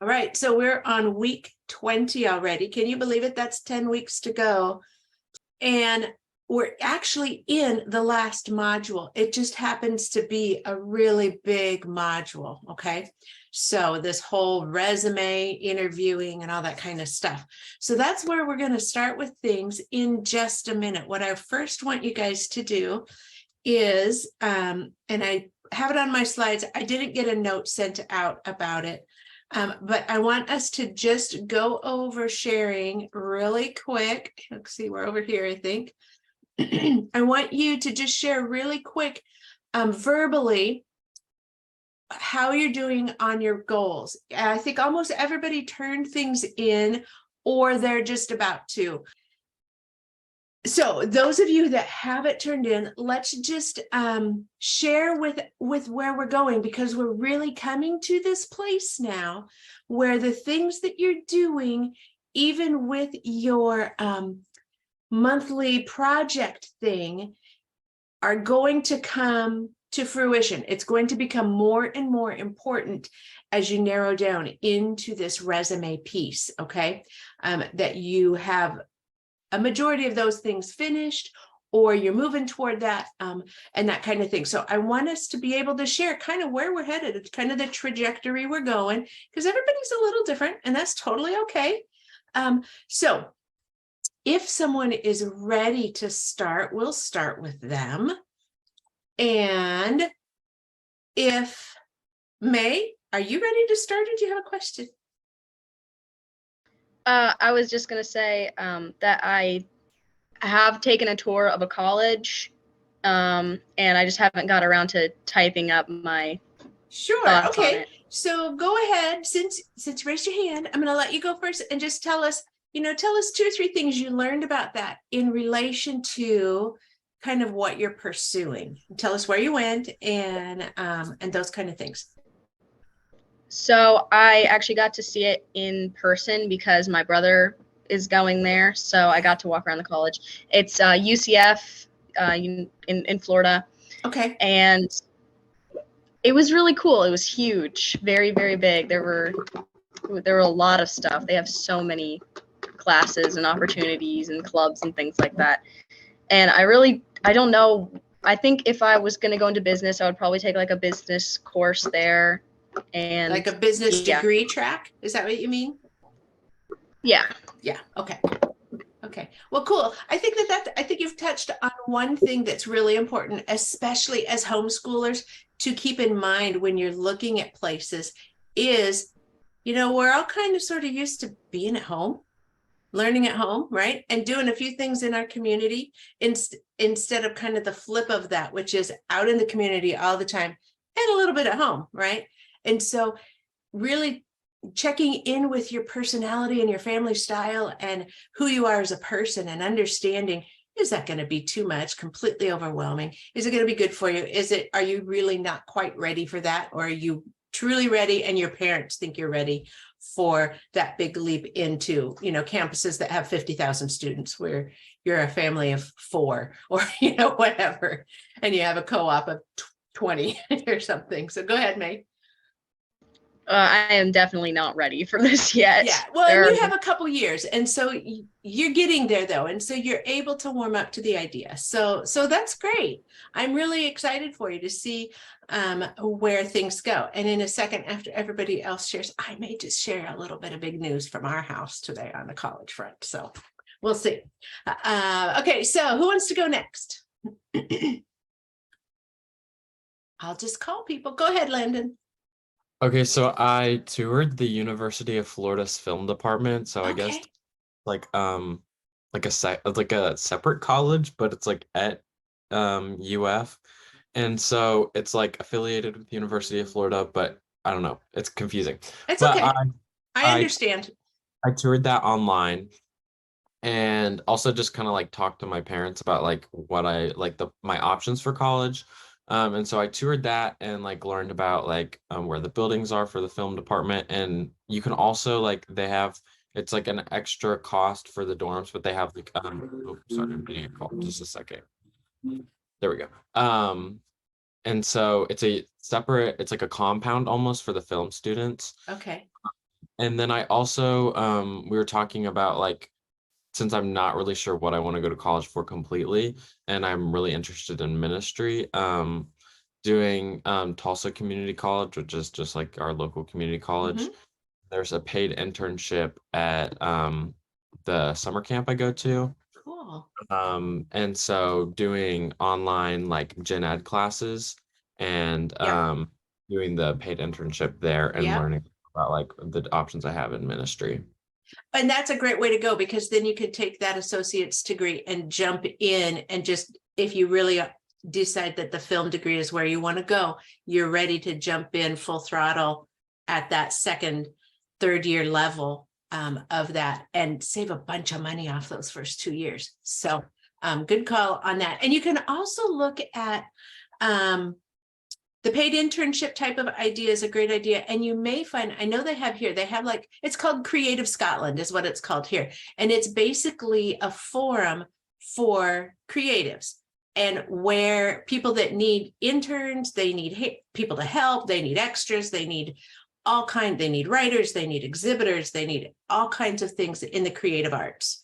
All right, so we're on week 20 already. Can you believe it? That's 10 weeks to go. And we're actually in the last module. It just happens to be a really big module, okay? So this whole resume, interviewing, and all that kind of stuff. So that's where we're going to start with things in just a minute. What I first want you guys to do is, and I have it on my slides, I didn't get a note sent out about it. But I want us to just go over sharing really quick. Let's see, we're over here, I think. I want you to just share really quick, verbally, how you're doing on your goals. I think almost everybody turned things in, or they're just about to. So those of you that have it turned in, let's just share with where we're going, because we're really coming to this place now where the things that you're doing, even with your monthly project thing, are going to come to fruition. It's going to become more and more important as you narrow down into this resume piece, okay? That you have a majority of those things finished, or you're moving toward that, and that kind of thing. So I want us to be able to share kind of where we're headed. It's kind of the trajectory we're going, because everybody's a little different, and that's totally okay. So if someone is ready to start, we'll start with them. And if May, are you ready to start, or do you have a question? I was just going to say that I have taken a tour of a college, and I just haven't got around to typing up my thoughts on Okay. it. So go ahead, since you raised your hand, I'm going to let you go first and just tell us 2 or 3 things you learned about that in relation to kind of what you're pursuing. Tell us where you went and those kind of things. So I actually got to see it in person because my brother is going there. So I got to walk around the college. It's UCF in Florida. Okay. And it was really cool. It was huge, very, very big. There were a lot of stuff. They have so many classes and opportunities and clubs and things like that. And I don't know. I think if I was going to go into business, I would probably take like a business course there. And like a business degree track? Is that what you mean? Yeah. Yeah. Okay. Okay. Well, cool. I think I think you've touched on one thing that's really important, especially as homeschoolers, to keep in mind when you're looking at places is, we're all kind of sort of used to being at home, learning at home, right? And doing a few things in our community instead of kind of the flip of that, which is out in the community all the time and a little bit at home, right? And so really checking in with your personality and your family style and who you are as a person, and understanding, is that going to be too much, completely overwhelming? Is it going to be good for you? Are you really not quite ready for that? Or are you truly ready and your parents think you're ready for that big leap into, campuses that have 50,000 students where you're a family of 4 or, whatever, and you have a co-op of 20 or something. So go ahead, May. I am definitely not ready for this yet. Yeah, well, you have a couple years, and so you're getting there, though, and so you're able to warm up to the idea. So that's great. I'm really excited for you to see where things go. And in a second, after everybody else shares, I may just share a little bit of big news from our house today on the college front. So we'll see. Okay, so who wants to go next? I'll just call people. Go ahead, Landon. Okay, so I toured the University of Florida's film department. So I guess like a separate college, but it's like at UF. And so it's like affiliated with the University of Florida, but I don't know. It's confusing. It's But okay. I understand. I toured that online, and also just kind of like talked to my parents about like what I like my options for college. And so I toured that and like learned about like where the buildings are for the film department. And you can also like it's like an extra cost for the dorms, but they have like sorry, I'm getting a call. Just a second. There we go. And so it's like a compound almost for the film students. Okay. And then I also we were talking about like, since I'm not really sure what I want to go to college for completely, and I'm really interested in ministry, doing Tulsa Community College, which is just like our local community college. Mhm. There's a paid internship at the summer camp I go to. Cool. And so doing online like gen ed classes and Yep. doing the paid internship there and Yep. learning about like the options I have in ministry. And that's a great way to go, because then you could take that associate's degree and jump in and just, if you really decide that the film degree is where you want to go, you're ready to jump in full throttle at that second, third year level of that, and save a bunch of money off those first 2 years. So good call on that. And you can also look at the paid internship type of idea is a great idea. And you may find, I know they have like, it's called Creative Scotland is what it's called here. And it's basically a forum for creatives, and where people that need interns, they need people to help, they need extras, they need they need writers, they need exhibitors, they need all kinds of things in the creative arts.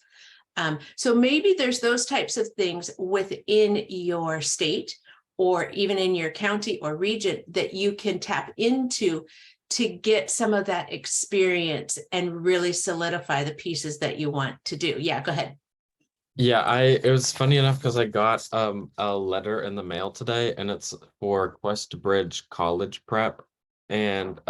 So maybe there's those types of things within your state, or even in your county or region, that you can tap into to get some of that experience and really solidify the pieces that you want to do. Yeah, go ahead. Yeah, it was funny enough because I got a letter in the mail today, and it's for Quest Bridge College Prep. And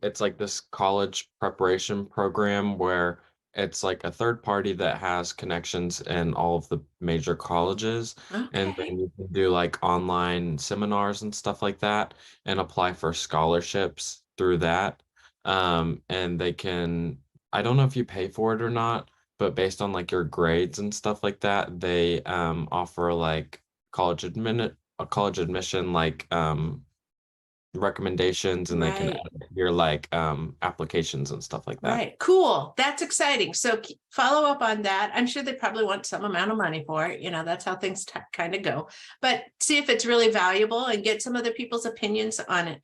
it's like this college preparation program where it's like a third party that has connections in all of the major colleges, and Okay. then you can do like online seminars and stuff like that and apply for scholarships through that. And they can, I don't know if you pay for it or not, but based on like your grades and stuff like that, they offer like college admission like recommendations, and they can Right. add your like applications and stuff like that. Right. Cool. That's exciting. So follow up on that. I'm sure they probably want some amount of money for it. That's how things kind of go. But see if it's really valuable and get some other people's opinions on it.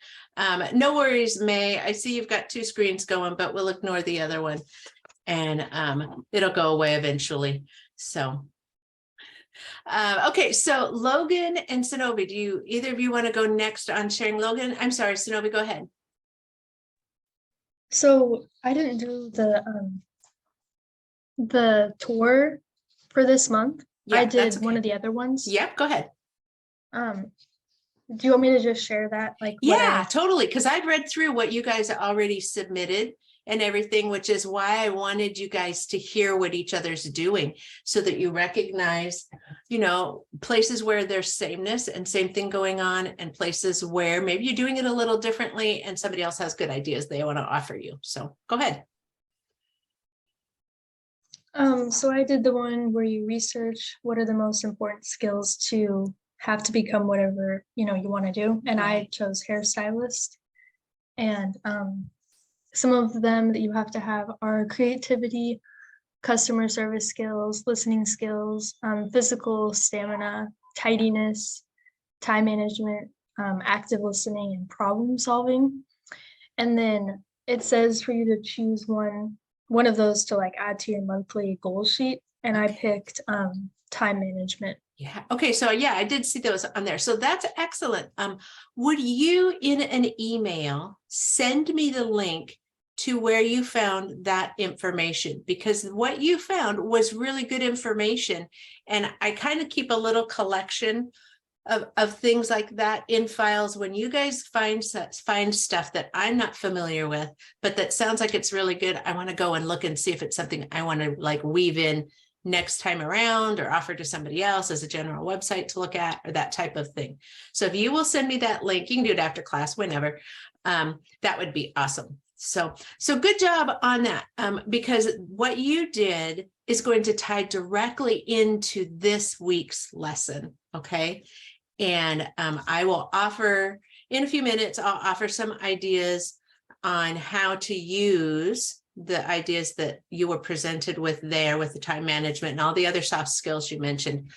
No worries, May. I see you've got two screens going, but we'll ignore the other one, and it'll go away eventually. So okay, so Logan and Sonobi, do either of you want to go next on sharing? Logan, I'm sorry, Sonobi, go ahead. So I didn't do the tour for this month. Yeah, I that's did one okay. of the other ones. Yep, go ahead. Do you want me to just share that? Like Yeah, totally. Because I've read through what you guys already submitted and everything, which is why I wanted you guys to hear what each other's doing, so that you recognize, places where there's sameness and same thing going on, and places where maybe you're doing it a little differently and somebody else has good ideas they want to offer you. So go ahead. So I did the one where you research what are the most important skills to have to become whatever you want to do, and I chose hairstylist. And some of them that you have to have are creativity, customer service skills, listening skills, physical stamina, tidiness, time management, active listening, and problem solving. And then it says for you to choose one of those to like add to your monthly goal sheet. And I picked time management. Yeah. Okay. So yeah, I did see those on there. So that's excellent. Would you in an email send me the link to where you found that information? Because what you found was really good information. And I kind of keep a little collection of things like that in files. When you guys find stuff that I'm not familiar with, but that sounds like it's really good, I want to go and look and see if it's something I want to like weave in next time around, or offer to somebody else as a general website to look at, or that type of thing. So if you will send me that link, you can do it after class, whenever, that would be awesome. So good job on that, because what you did is going to tie directly into this week's lesson. Okay. And I will offer in a few minutes, I'll offer some ideas on how to use the ideas that you were presented with there, with the time management and all the other soft skills you mentioned,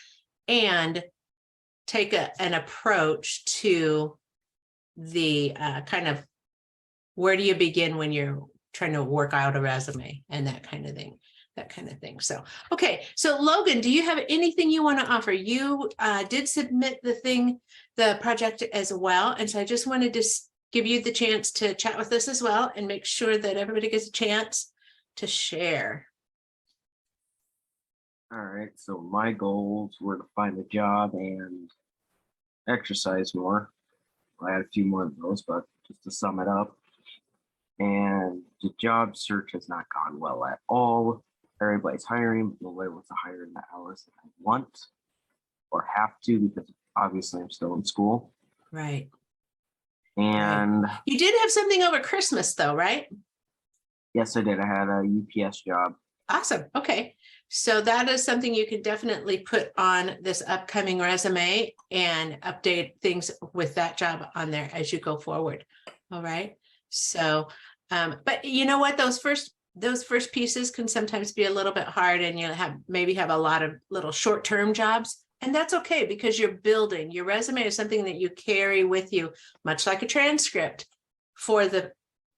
and take an approach to the kind of, where do you begin when you're trying to work out a resume and that kind of thing. So, okay. So Logan, do you have anything you want to offer? You did submit the project as well. And so I just wanted to give you the chance to chat with us as well and make sure that everybody gets a chance to share. All right, so my goals were to find a job and exercise more. I had a few more of those, but just to sum it up. And the job search has not gone well at all. Everybody's hiring, but nobody wants to hire in the hours that I want or have to, because obviously I'm still in school. Right. And You did have something over Christmas though, right? yes, I did. I had a UPS job. Awesome. Okay. So that is something you can definitely put on this upcoming resume and update things with that job on there as you go forward. All right. So, but you know what, those first pieces can sometimes be a little bit hard, and you maybe have a lot of little short-term jobs, and that's okay because you're building. Your resume is something that you carry with you, much like a transcript, for the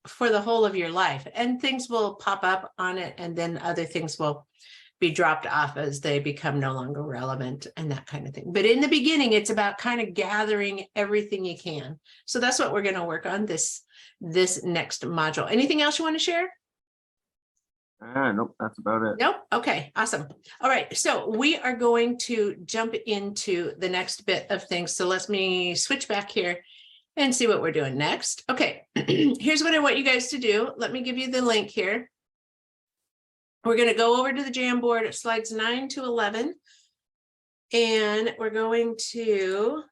whole of your life, and things will pop up on it, and then other things will be dropped off as they become no longer relevant and that kind of thing. But in the beginning, it's about kind of gathering everything you can. So that's what we're going to work on this next module. Anything else you want to share? Nope, that's about it. Nope. Okay, awesome. All right, so we are going to jump into the next bit of things. So let me switch back here and see what we're doing next. Okay, here's what I want you guys to do. Let me give you the link here. We're going to go over to the Jamboard, slides 9 to 11. And we're going to,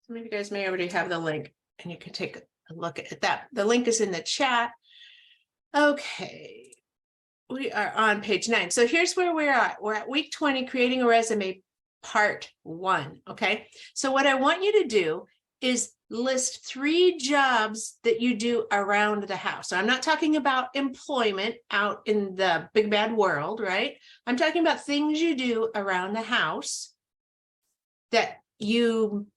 some of you guys may already have the link, and you can take a look at that. The link is in the chat. Okay, we are on page 9. So here's where we're at. We're at week 20, creating a resume, part 1. Okay, so what I want you to do is list 3 jobs that you do around the house. So I'm not talking about employment out in the big bad world, right? I'm talking about things you do around the house that you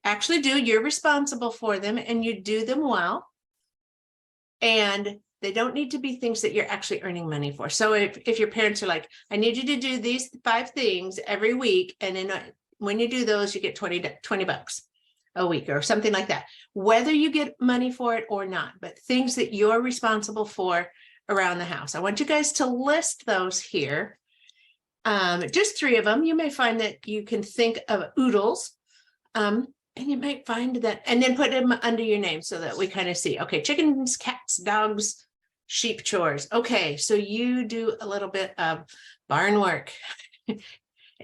actually do, you're responsible for them, and you do them well. And they don't need to be things that you're actually earning money for. So if your parents are like, I need you to do these 5 things every week, and then when you do those, you get 20 bucks a week or something like that, whether you get money for it or not, but things that you're responsible for around the house. I want you guys to list those here. Just 3 of them. You may find that you can think of oodles. And you might find that, and then put them under your name so that we kind of see, okay, chickens, cats, dogs, sheep chores. Okay, so you do a little bit of barn work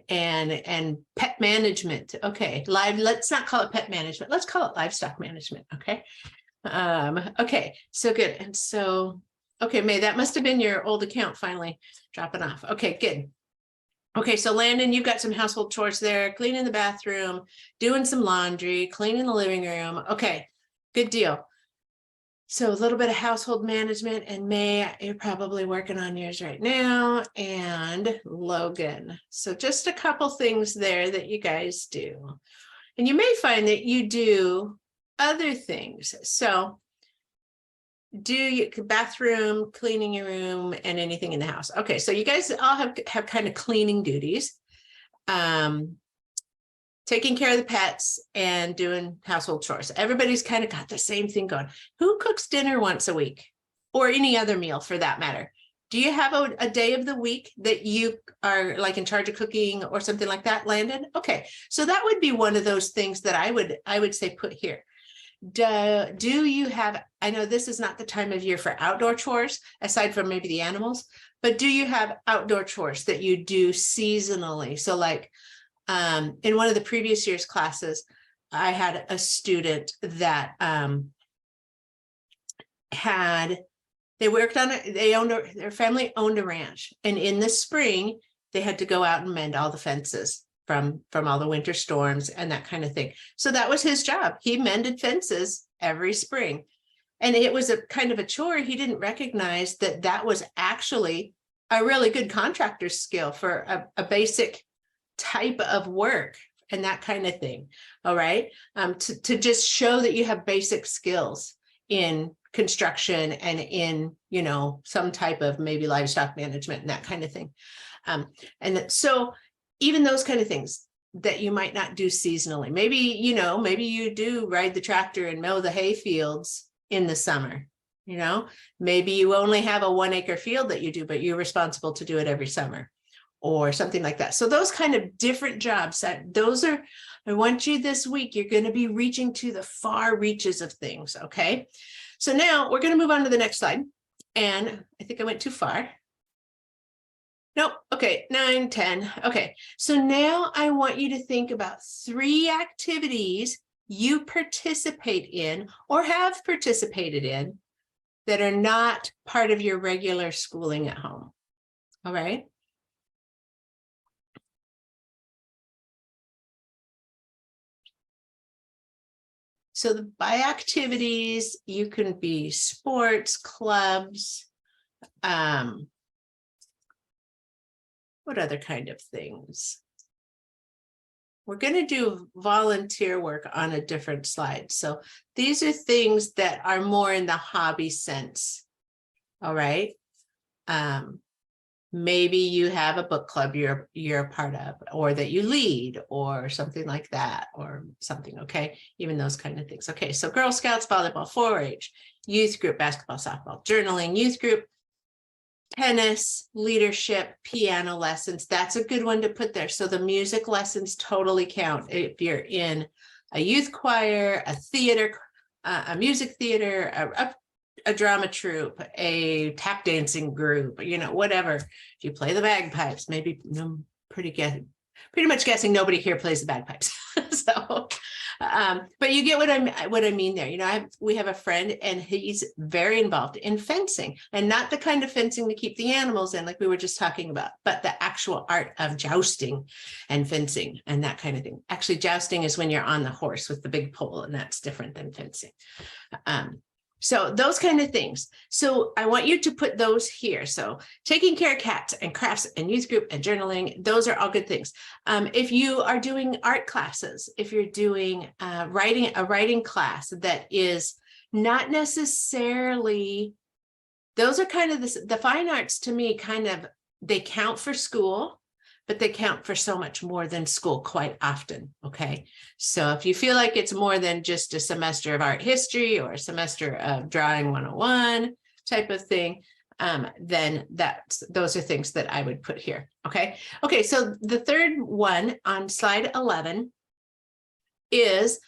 and pet management. Okay, let's not call it pet management. Let's call it livestock management. Okay. Okay, so good. And so, okay, May, that must have been your old account finally dropping off. Okay, good. Okay, so Landon, you've got some household chores there, cleaning the bathroom, doing some laundry, cleaning the living room. Okay, good deal. So a little bit of household management, and May, you're probably working on yours right now, and Logan. So just a couple things there that you guys do. And you may find that you do other things. So do your bathroom, cleaning your room, and anything in the house. Okay, so you guys all have kind of cleaning duties, taking care of the pets and doing household chores. Everybody's kind of got the same thing going. Who cooks dinner once a week, or any other meal for that matter? Do you have a day of the week that you are like in charge of cooking or something like that, Landon? Okay, so that would be one of those things that I would say put here. Do you have, I know this is not the time of year for outdoor chores, aside from maybe the animals, but do you have outdoor chores that you do seasonally? So like in one of the previous year's classes, I had a student that their family owned a ranch, and in the spring, they had to go out and mend all the fences from all the winter storms and that kind of thing. So that was his job. He mended fences every spring. And it was a kind of a chore. He didn't recognize that that was actually a really good contractor's skill for a basic type of work and that kind of thing. All right. To just show that you have basic skills in construction and in, some type of maybe livestock management and that kind of thing. So even those kind of things that you might not do seasonally, maybe you do ride the tractor and mow the hay fields in the summer. Maybe you only have a 1 acre field that you do, but you're responsible to do it every summer or something like that. So those kind of different jobs, I want you this week, you're going to be reaching to the far reaches of things. Okay. So now we're going to move on to the next slide. And I think I went too far. Nope. Okay. 9, 10. Okay. So now I want you to think about 3 activities you participate in or have participated in that are not part of your regular schooling at home. All right. So by activities, you can be sports, clubs, what other kind of things? We're going to do volunteer work on a different slide. So these are things that are more in the hobby sense. All right. Maybe you have a book club you're a part of, or that you lead, or something like that, or something. Okay. Even those kind of things. Okay. So Girl Scouts, volleyball, 4-H, youth group, basketball, softball, journaling, youth group, tennis, leadership, piano lessons. That's a good one to put there. So the music lessons totally count. If you're in a youth choir, a theater, a music theater, a drama troupe, a tap dancing group, whatever. If you play the bagpipes, maybe pretty much guessing nobody here plays the bagpipes. So, but you get what I mean there. We have a friend and he's very involved in fencing, and not the kind of fencing to keep the animals in, like we were just talking about, but the actual art of jousting and fencing and that kind of thing. Actually, jousting is when you're on the horse with the big pole, and that's different than fencing. So those kind of things. So I want you to put those here. So taking care of cats and crafts and youth group and journaling, those are all good things. If you are doing art classes, if you're doing a writing class that is not necessarily, those are kind of the fine arts to me, they count for school, but they count for so much more than school quite often. Okay. So if you feel like it's more than just a semester of art history or a semester of drawing 101 type of thing, then those are things that I would put here. Okay. Okay. So the third one on slide 11 is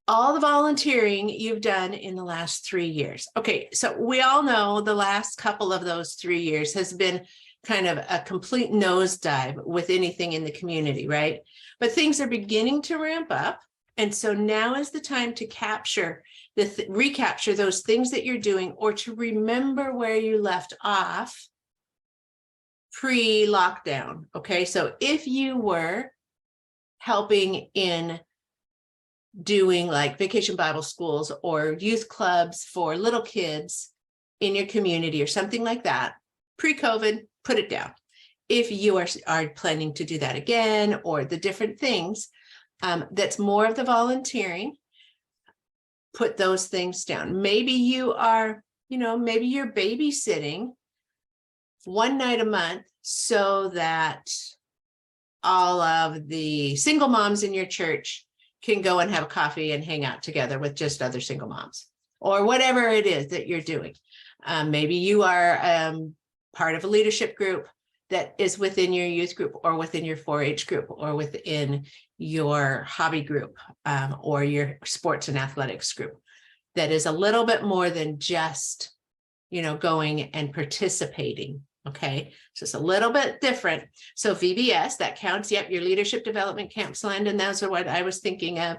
all the volunteering you've done in the last 3 years. Okay. So we all know the last couple of those 3 years has been kind of a complete nosedive with anything in the community, right? But things are beginning to ramp up. And so now is the time to recapture those things that you're doing, or to remember where you left off pre-lockdown. Okay. So if you were helping in doing like vacation Bible schools or youth clubs for little kids in your community or something like that, pre-COVID, put it down. If you are planning to do that again, or the different things, that's more of the volunteering, put those things down. Maybe you are, maybe you're babysitting one night a month so that all of the single moms in your church can go and have a coffee and hang out together with just other single moms, or whatever it is that you're doing. Maybe you are part of a leadership group that is within your youth group, or within your 4-H group, or within your hobby group, or your sports and athletics group, that is a little bit more than just, going and participating. Okay. So it's a little bit different. So VBS, that counts. Yep. Your leadership development camps, Landon, those are what I was thinking of.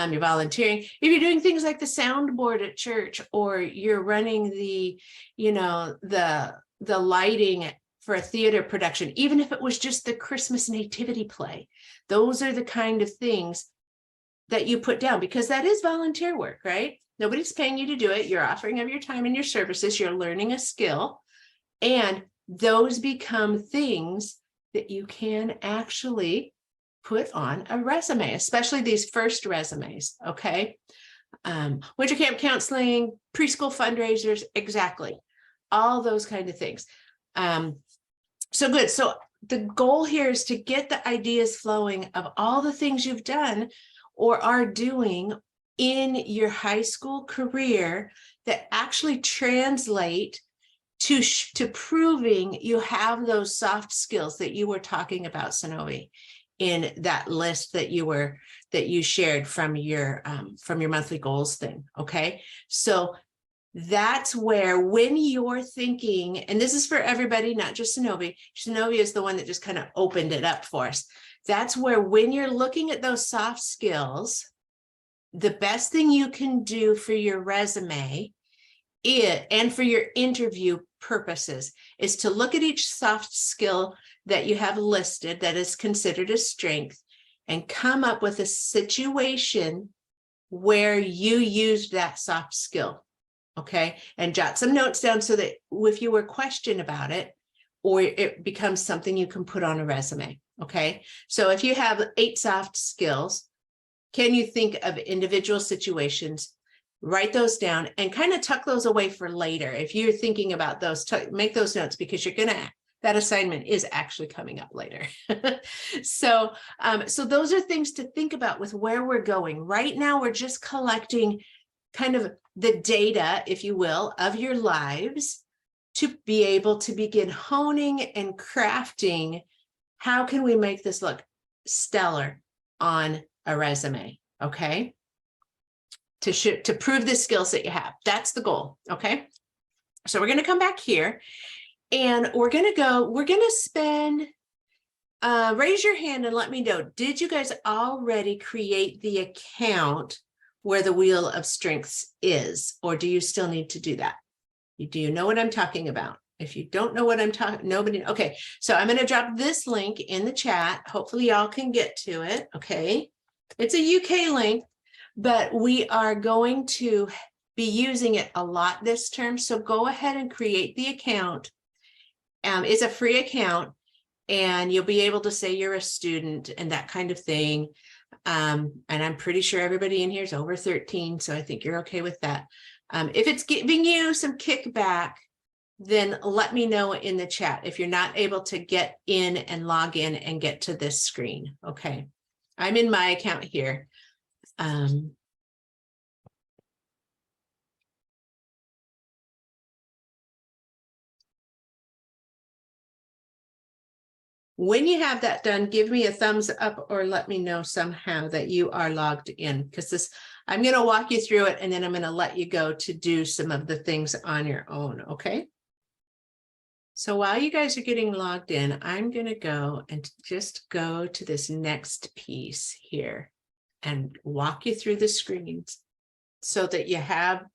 You're volunteering. If you're doing things like the soundboard at church, or you're running the lighting for a theater production, even if it was just the Christmas nativity play, those are the kind of things that you put down, because that is volunteer work, right? Nobody's paying you to do it. You're offering of your time and your services. You're learning a skill, and those become things that you can actually put on a resume, especially these first resumes. Okay. Winter camp counseling, preschool fundraisers, exactly. All those kind of things. So good. So the goal here is to get the ideas flowing of all the things you've done or are doing in your high school career that actually translate to proving you have those soft skills that you were talking about, Sonovi, in that list that you shared from your monthly goals thing. Okay, so that's where, when you're thinking, and this is for everybody, not just Sonovi. Sonovi is the one that just kind of opened it up for us. That's where, when you're looking at those soft skills, the best thing you can do for your resume and for your interview purposes is to look at each soft skill that you have listed that is considered a strength and come up with a situation where you used that soft skill. Okay, and jot some notes down so that if you were questioned about it, or it becomes something you can put on a resume. Okay, so if you have 8 soft skills, can you think of individual situations, write those down, and kind of tuck those away for later. If you're thinking about those, make those notes, because that assignment is actually coming up later. So those are things to think about with where we're going. Right now, we're just collecting kind of the data, if you will, of your lives to be able to begin honing and crafting. How can we make this look stellar on a resume? Okay, to prove the skills that you have. That's the goal. Okay, so we're going to come back here and we're going to spend, raise your hand and let me know, did you guys already create the account where the Wheel of Strengths is, or do you still need to do that? Do you know what I'm talking about? If you don't know what I'm talking, nobody, okay. So I'm going to drop this link in the chat. Hopefully y'all can get to it. Okay. It's a UK link, but we are going to be using it a lot this term. So go ahead and create the account. It's a free account, and you'll be able to say you're a student and that kind of thing. And I'm pretty sure everybody in here is over 13, so I think you're okay with that. If it's giving you some kickback, then let me know in the chat if you're not able to get in and log in and get to this screen. Okay, I'm in my account here. When you have that done, give me a thumbs up or let me know somehow that you are logged in, because I'm going to walk you through it and then I'm going to let you go to do some of the things on your own. Okay. So while you guys are getting logged in, I'm going to go and just go to this next piece here and walk you through the screens so that you have,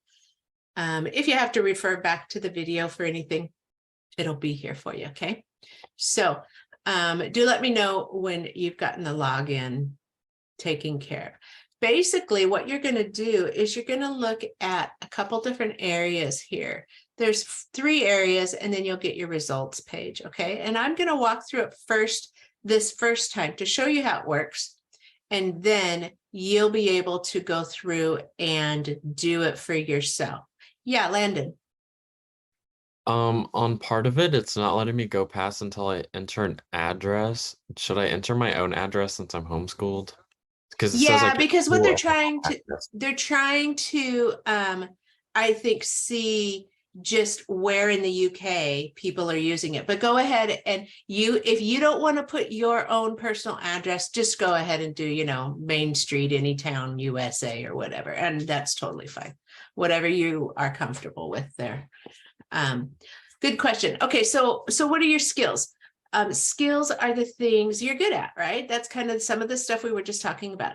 if you have to refer back to the video for anything, it'll be here for you. Okay. So do let me know when you've gotten the login taken care of. Basically, what you're going to do is you're going to look at a couple different areas here. There's 3 areas, and then you'll get your results page. Okay, and I'm going to walk through it this first time to show you how it works, and then you'll be able to go through and do it for yourself. Yeah, Landon. On part of it, it's not letting me go past until I enter an address. Should I enter my own address since I'm homeschooled? Because it says Yeah, like because what they're trying to, I think, see just where in the UK people are using it. But go ahead and if you don't want to put your own personal address, just go ahead and do, Main Street, Anytown, USA or whatever. And that's totally fine. Whatever you are comfortable with there. Good question. Okay, so what are your skills? Skills are the things you're good at, right? That's kind of some of the stuff we were just talking about.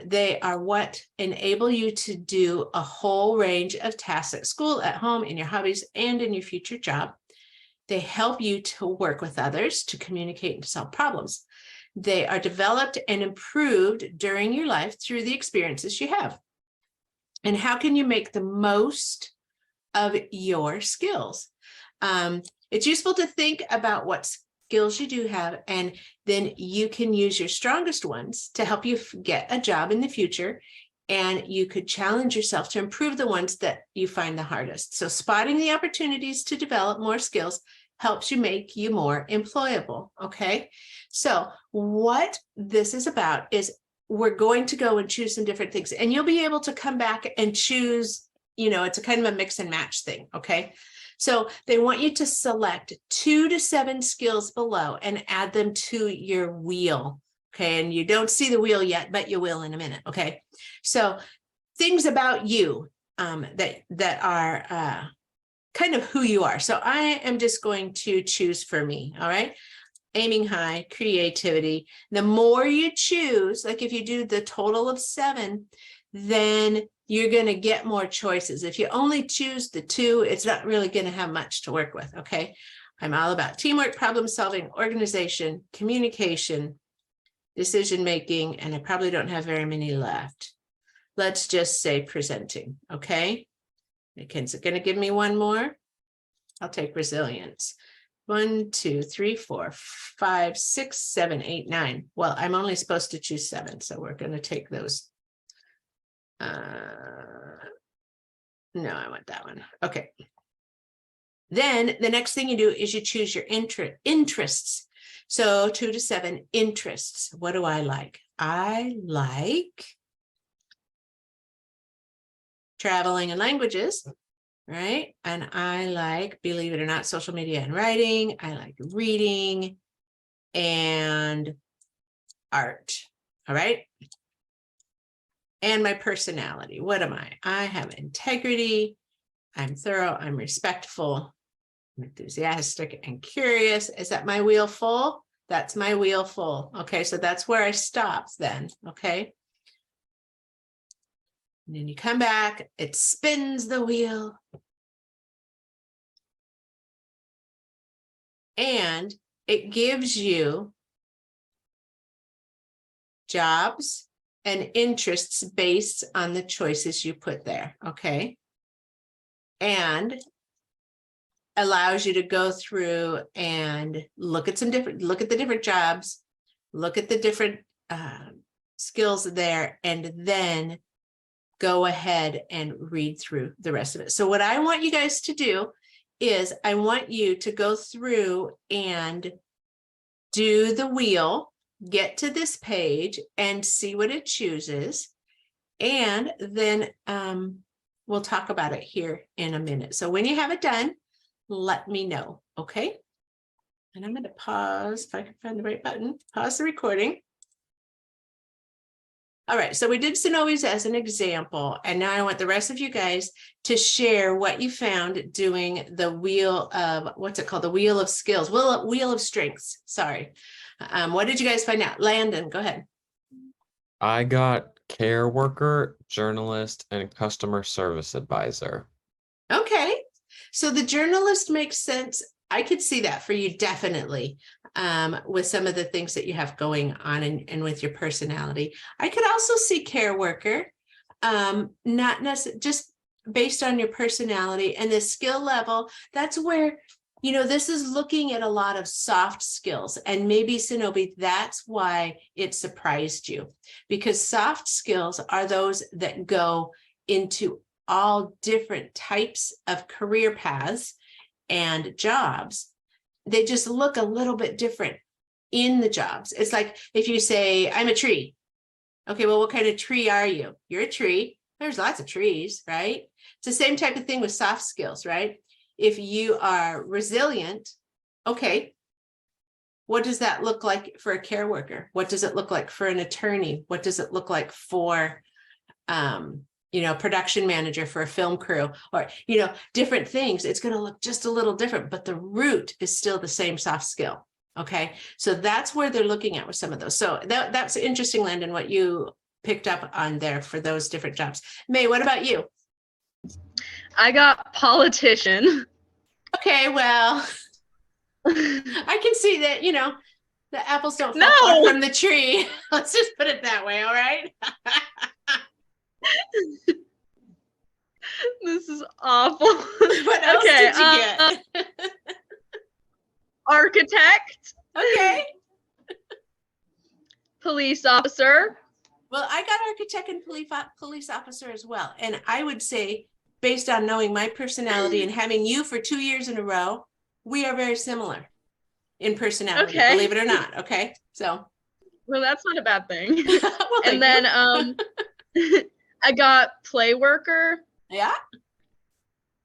They are what enable you to do a whole range of tasks at school, at home, in your hobbies, and in your future job. They help you to work with others, to communicate and to solve problems. They are developed and improved during your life through the experiences you have. And how can you make the most of your skills? It's useful to think about what skills you do have, and then you can use your strongest ones to help you get a job in the future and you could challenge yourself to improve the ones that you find the hardest. So spotting the opportunities to develop more skills helps you make you more employable. Okay. So what this is about is we're going to go and choose some different things, and you'll be able to come back and choose, it's a kind of a mix and match thing. Okay. So they want you to select 2 to 7 skills below and add them to your wheel. Okay. And you don't see the wheel yet, but you will in a minute. Okay. So things about you that are kind of who you are. So I am just going to choose for me. All right. Aiming high, creativity. The more you choose, like if you do the total of 7, then you're going to get more choices. If you only choose the 2, it's not really going to have much to work with. Okay. I'm all about teamwork, problem solving, organization, communication, decision making, and I probably don't have very many left. Let's just say presenting. Okay. Is it going to give me one more? I'll take resilience. 1, 2, 3, 4, 5, 6, 7, 8, 9. Well, I'm only supposed to choose 7, so we're going to take those. No, I want that one. Okay. Then the next thing you do is you choose your interests. So 2 to 7 interests. What do I like? I like traveling and languages. Right? And I like, believe it or not, social media and writing. I like reading and art. All right. And my personality. What am I? I have integrity. I'm thorough. I'm respectful. I'm enthusiastic and curious. Is that my wheel full? That's my wheel full. Okay. So that's where I stop then. Okay. And then you come back, it spins the wheel. And it gives you jobs and interests based on the choices you put there. Okay. And allows you to go through and look at the different jobs, look at the different skills there, and then go ahead and read through the rest of it. So what I want you guys to do is I want you to go through and do the wheel, get to this page and see what it chooses. And then we'll talk about it here in a minute. So when you have it done, let me know. Okay. And I'm going to pause if I can find the right button, pause the recording. All right, so we did Sonobe's as an example, and now I want the rest of you guys to share what you found doing the wheel of, what's it called? The wheel of skills, wheel of strengths, sorry. What did you guys find out? Landon, go ahead. I got care worker, journalist, and customer service advisor. Okay, so the journalist makes sense. I could see that for you definitely. With some of the things that you have going on and with your personality. I could also see care worker, not necessarily just based on your personality and the skill level. That's where, this is looking at a lot of soft skills, and maybe Sonobe, that's why it surprised you, because soft skills are those that go into all different types of career paths and jobs. They just look a little bit different in the jobs. It's like if you say, I'm a tree. Okay, well, what kind of tree are you? You're a tree. There's lots of trees, right? It's the same type of thing with soft skills, right? If you are resilient, okay, what does that look like for a care worker? What does it look like for an attorney? What does it look like for production manager for a film crew, or, different things? It's going to look just a little different, but the root is still the same soft skill. Okay. So that's where they're looking at with some of those. So that's interesting, Landon, what you picked up on there for those different jobs. May, what about you? I got politician. Okay. Well, I can see that, the apples don't fall No! far from the tree. Let's just put it that way. All right. This is awful. What else did you get? Architect. Okay. Police officer. Well, I got architect and police officer as well. And I would say, based on knowing my personality and having you for 2 years in a row, we are very similar in personality, Okay. believe it or not. Okay. So, Well, that's not a bad thing. well, thank And then I got play worker you. Yeah.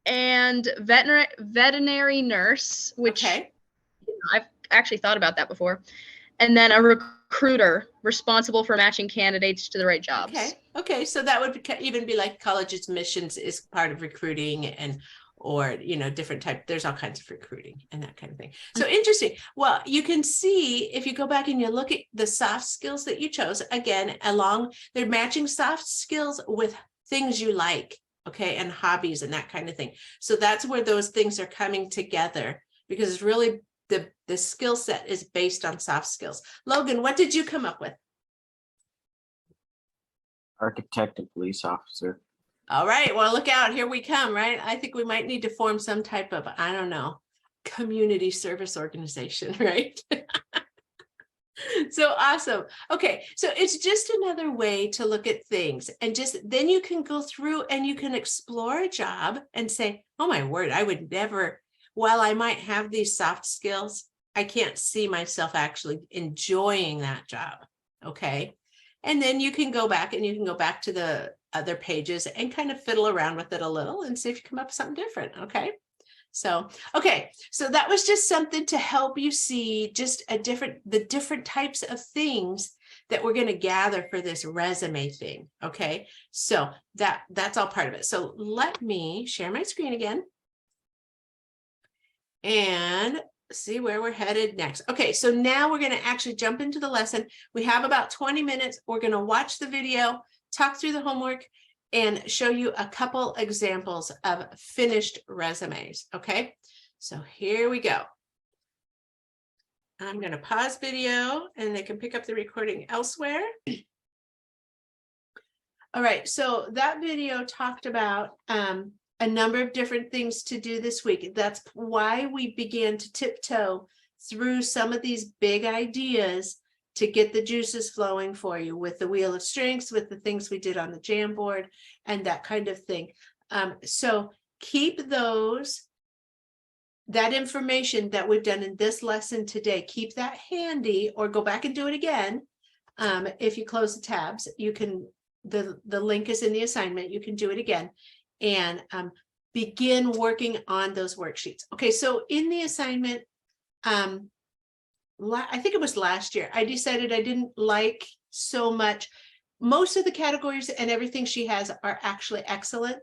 and veterinary nurse, which Okay. I've actually thought about that before. And then a recruiter responsible for matching candidates to the right jobs. Okay. Okay. So that would even be like college admissions is part of recruiting and, or, you know, different type, there's all kinds of recruiting and that kind of thing. So interesting. Well, you can see if you go back and you look at the soft skills that you chose, again, they're matching soft skills with things you like, okay, and hobbies and that kind of thing. So that's where those things are coming together, because it's really the skill set is based on soft skills. Logan, what did you come up with? Architect and police officer. All right, well, look out, here we come, right? I think we might need to form some type of, I don't know, community service organization, right? So awesome. Okay, so it's just another way to look at things, and just then you can go through and you can explore a job and say, oh my word, I would never, while I might have these soft skills, I can't see myself actually enjoying that job. Okay. And then you can go back and you can go back to the other pages and kind of fiddle around with it a little and see if you come up with something different. Okay. So, okay. So that was just something to help you see just the different types of things that we're going to gather for this resume thing. Okay. So that's all part of it. So let me share my screen again and see where we're headed next. Okay, so now we're going to actually jump into the lesson. We have about 20 minutes. We're going to watch the video, talk through the homework, and show you a couple examples of finished resumes. Okay, so here we go. I'm going to pause video and they can pick up the recording elsewhere. All right, so that video talked about a number of different things to do this week. That's why we began to tiptoe through some of these big ideas to get the juices flowing for you with the wheel of strengths, with the things we did on the Jamboard and that kind of thing. So keep that information that we've done in this lesson today, keep that handy, or go back and do it again. If you close the tabs, you can, the link is in the assignment, you can do it again. And begin working on those worksheets. Okay, so in the assignment, I think it was last year, I decided I didn't like so much. Most of the categories and everything she has are actually excellent.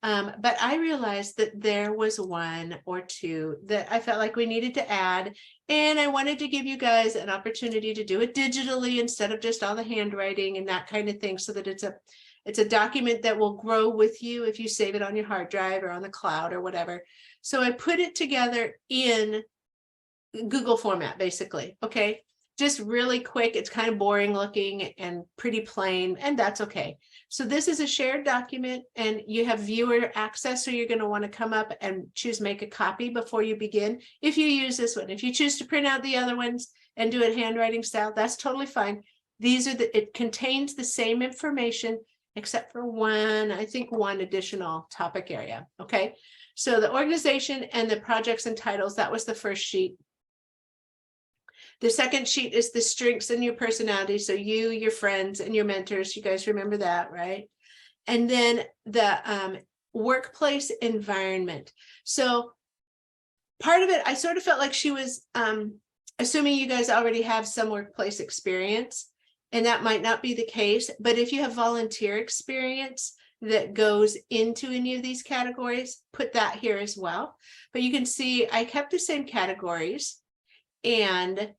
But I realized that there was one or two that I felt like we needed to add. And I wanted to give you guys an opportunity to do it digitally instead of just all the handwriting and that kind of thing, so that it's a document that will grow with you if you save it on your hard drive or on the cloud or whatever. So I put it together in Google format, basically. Okay, just really quick. It's kind of boring looking and pretty plain, and that's okay. So this is a shared document and you have viewer access. So you're going to want to come up and choose make a copy before you begin. If you use this one, if you choose to print out the other ones and do it handwriting style, that's totally fine. It contains the same information, except for one additional topic area. Okay, so the organization and the projects and titles, that was the first sheet. The second sheet is the strengths in your personality. So you, your friends, and your mentors, you guys remember that, right? And then the workplace environment. So part of it, I sort of felt like she was assuming you guys already have some workplace experience. And that might not be the case, but if you have volunteer experience that goes into any of these categories, put that here as well. But you can see I kept the same categories, and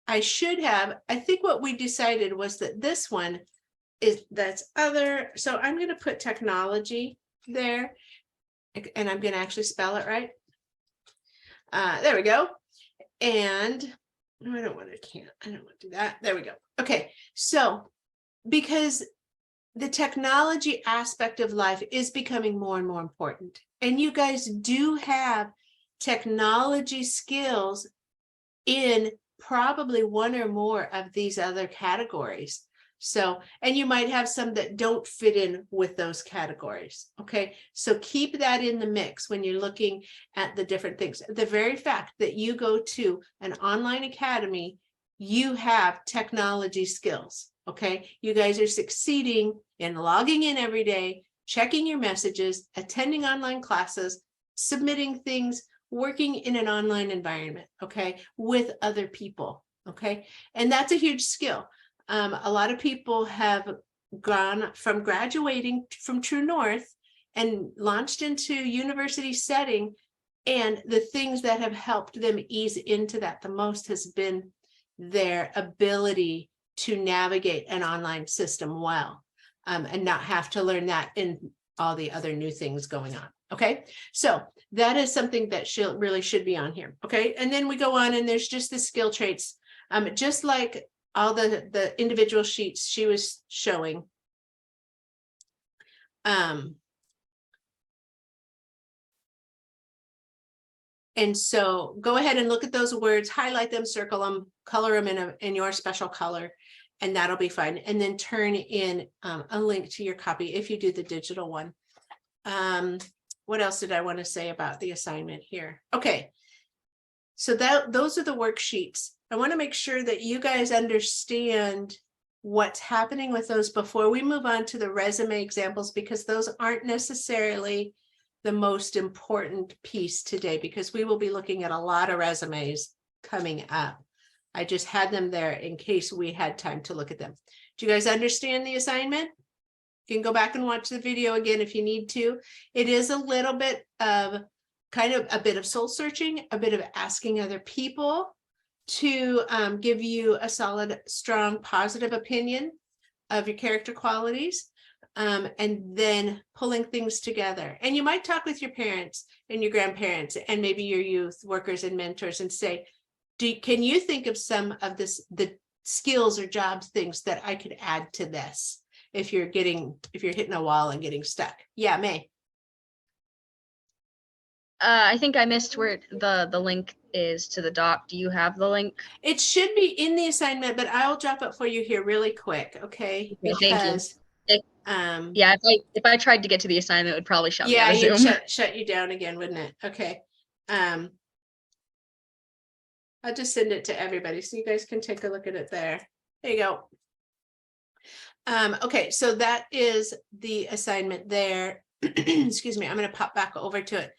I think what we decided was that this one that's other. So I'm going to put technology there, and I'm going to actually spell it right. There we go. And no, I don't want to do that. There we go. Okay, so because the technology aspect of life is becoming more and more important, and you guys do have technology skills in probably one or more of these other categories. So, and you might have some that don't fit in with those categories. Okay. So keep that in the mix when you're looking at the different things. The very fact that you go to an online academy, you have technology skills. Okay. You guys are succeeding in logging in every day, checking your messages, attending online classes, submitting things, working in an online environment. Okay. With other people. Okay. And that's a huge skill. A lot of people have gone from graduating from True North and launched into university setting, and the things that have helped them ease into that the most has been their ability to navigate an online system well, and not have to learn that in all the other new things going on. Okay, so that is something that really should be on here. Okay, and then we go on, and there's just the skill traits, just like all the individual sheets she was showing. And so go ahead and look at those words, highlight them, circle them, color them in your special color, and that'll be fine. And then turn in a link to your copy if you do the digital one. What else did I want to say about the assignment here? Okay, so those are the worksheets. I want to make sure that you guys understand what's happening with those before we move on to the resume examples, because those aren't necessarily the most important piece today, because we will be looking at a lot of resumes coming up. I just had them there in case we had time to look at them. Do you guys understand the assignment? You can go back and watch the video again if you need to. It is a little bit of kind of a bit of soul searching, a bit of asking other people to give you a solid, strong, positive opinion of your character qualities, and then pulling things together. And you might talk with your parents and your grandparents and maybe your youth workers and mentors and say, can you think of some of the skills or jobs things that I could add to this if you're hitting a wall and getting stuck? Yeah, May. I think I missed where the link is to the doc. Do you have the link? It should be in the assignment, but I'll drop it for you here really quick, okay? Okay, thank you. Because, yeah, if I tried to get to the assignment, it would probably shut me out of you'd Zoom. shut you down again, wouldn't it? Okay. I'll just send it to everybody so you guys can take a look at it there. There you go. Okay, so that is the assignment there. Excuse me, I'm going to pop back over to it.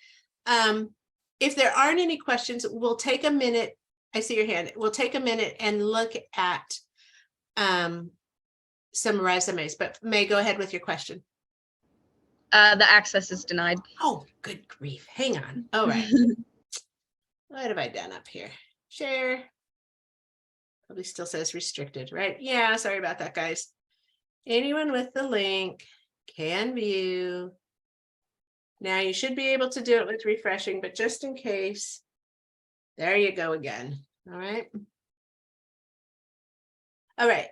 If there aren't any questions, we'll take a minute. I see your hand. We'll take a minute and look at some resumes, but May, go ahead with your question. The access is denied. Oh, good grief. Hang on. All right. What have I done up here? Share. Probably still says restricted, right? Yeah, sorry about that, guys. Anyone with the link can view. Now you should be able to do it with refreshing, but just in case, there you go again. All right. All right.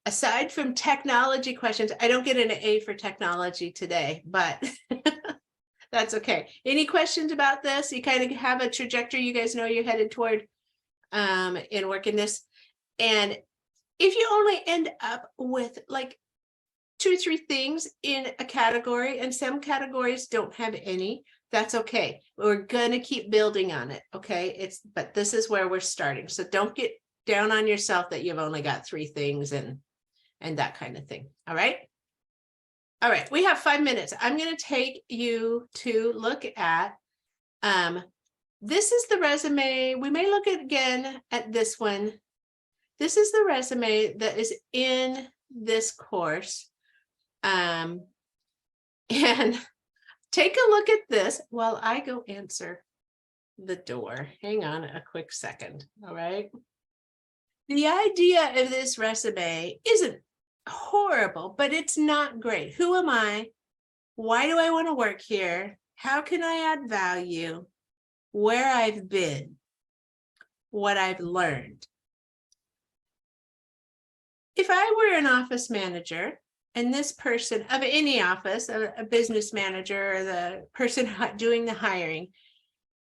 Aside from technology questions, I don't get an A for technology today, but that's okay. Any questions about this? You kind of have a trajectory you guys know you're headed toward in working this. And if you only end up with like 2 or 3 things in a category, and some categories don't have any, that's okay. We're going to keep building on it. Okay. But this is where we're starting. So don't get down on yourself that you've only got 3 things and that kind of thing. All right. All right. We have 5 minutes. I'm going to take you to look at, this is the resume. We may look again at this one. This is the resume that is in this course. And take a look at this while I go answer the door. Hang on a quick second. All right. The idea of this resume isn't horrible, but it's not great. Who am I? Why do I want to work here? How can I add value? Where I've been, what I've learned. If I were an office manager, and this person of any office, a business manager or the person doing the hiring,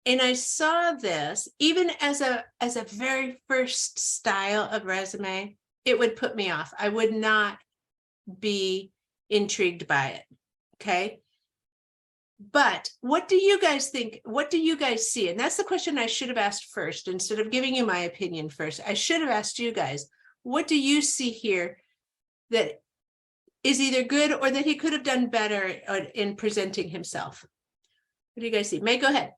and I saw this, even as a very first style of resume, it would put me off. I would not be intrigued by it. Okay. But what do you guys think? What do you guys see? And that's the question I should have asked first. Instead of giving you my opinion first, I should have asked you guys, what do you see here that is either good or that he could have done better in presenting himself? What do you guys see? May, go ahead.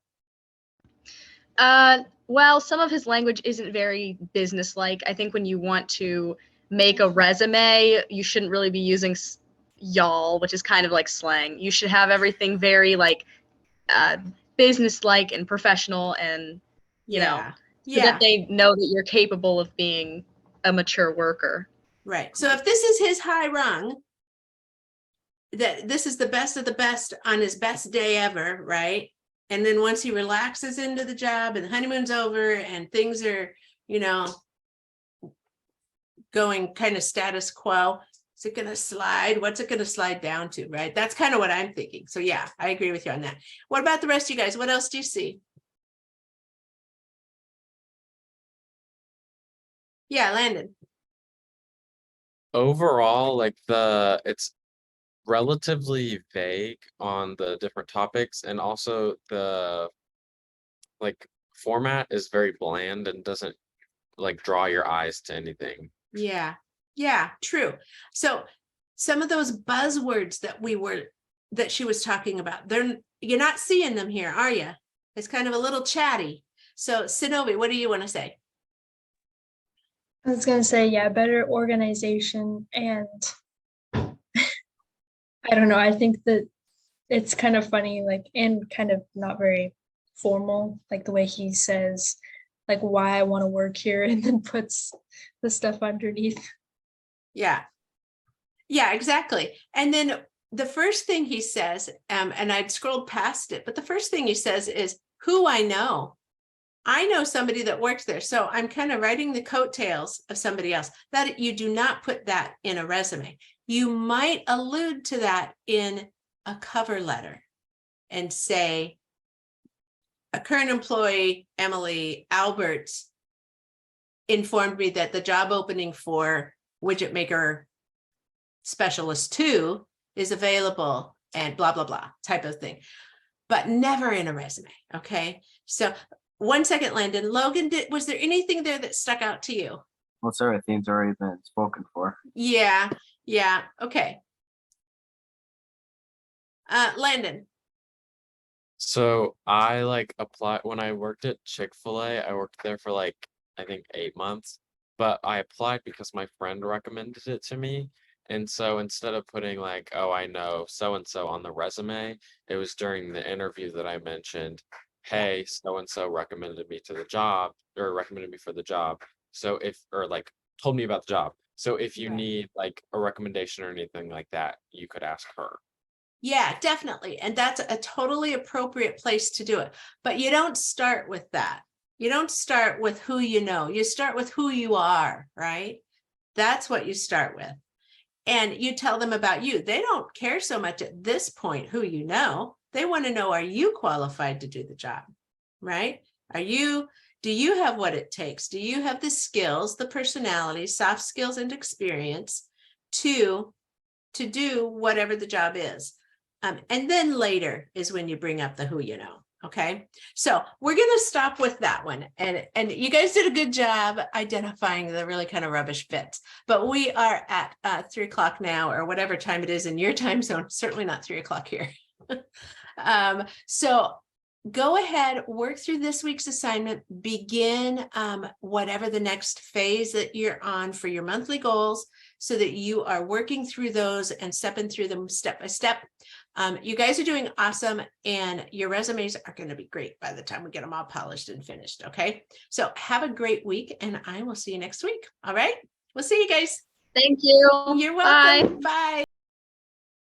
Well, some of his language isn't very businesslike. I think when you want to make a resume, you shouldn't really be using y'all, which is kind of like slang. You should have everything very like businesslike and professional, and you know, so that they know that you're capable of being a mature worker. Right. So if this is his high rung, that this is the best of the best on his best day ever, right? And then once he relaxes into the job and the honeymoon's over and things are, you know, going kind of status quo, is it going to slide? What's it going to slide down to, right? That's kind of what I'm thinking. So yeah, I agree with you on that. What about the rest of you guys? What else do you see? Yeah, Landon. Overall, like it's relatively vague on the different topics, and also the like format is very bland and doesn't like draw your eyes to anything. Yeah, true. So some of those buzzwords that she was talking about, you're not seeing them here, are you? It's kind of a little chatty. So Sinovi, what do you want to say? I was gonna say, yeah, better organization, and I don't know, I think that it's kind of funny, like, and kind of not very formal, like the way he says, like, why I want to work here, and then puts the stuff underneath. Yeah, exactly. And then the first thing he says, and I'd scrolled past it, but the first thing he says is who I know. I know somebody that works there. So I'm kind of riding the coattails of somebody else. That you do not put that in a resume. You might allude to that in a cover letter and say, a current employee, Emily Alberts, informed me that the job opening for widget maker specialist 2 is available, and blah, blah, blah type of thing, but never in a resume. Okay. So 1 second, Landon. Logan, was there anything there that stuck out to you? Most everything's already been spoken for. Yeah. Okay. Landon. So I like applied when I worked at Chick-fil-A. I worked there for like I think 8 months, but I applied because my friend recommended it to me. And so instead of putting like, oh, I know so and so on the resume, it was during the interview that I mentioned, hey, so and so recommended me to the job, or recommended me for the job. So or like told me about the job. So if you need like a recommendation or anything like that, you could ask her. Yeah, definitely. And that's a totally appropriate place to do it. But you don't start with that. You don't start with who you know. You start with who you are, right? That's what you start with. And you tell them about you. They don't care so much at this point who you know. They want to know, are you qualified to do the job, right? Do you have what it takes? Do you have the skills, the personality, soft skills, and experience to do whatever the job is? And then later is when you bring up the who you know. Okay, so we're going to stop with that one. And you guys did a good job identifying the really kind of rubbish bits. But we are at 3 o'clock now, or whatever time it is in your time zone. Certainly not 3 o'clock here. So go ahead, work through this week's assignment, begin whatever the next phase that you're on for your monthly goals, so that you are working through those and stepping through them step by step. You guys are doing awesome, and your resumes are going to be great by the time we get them all polished and finished. Okay, so have a great week, and I will see you next week. All right, we'll see you guys. Thank you. You're welcome. Bye. Bye.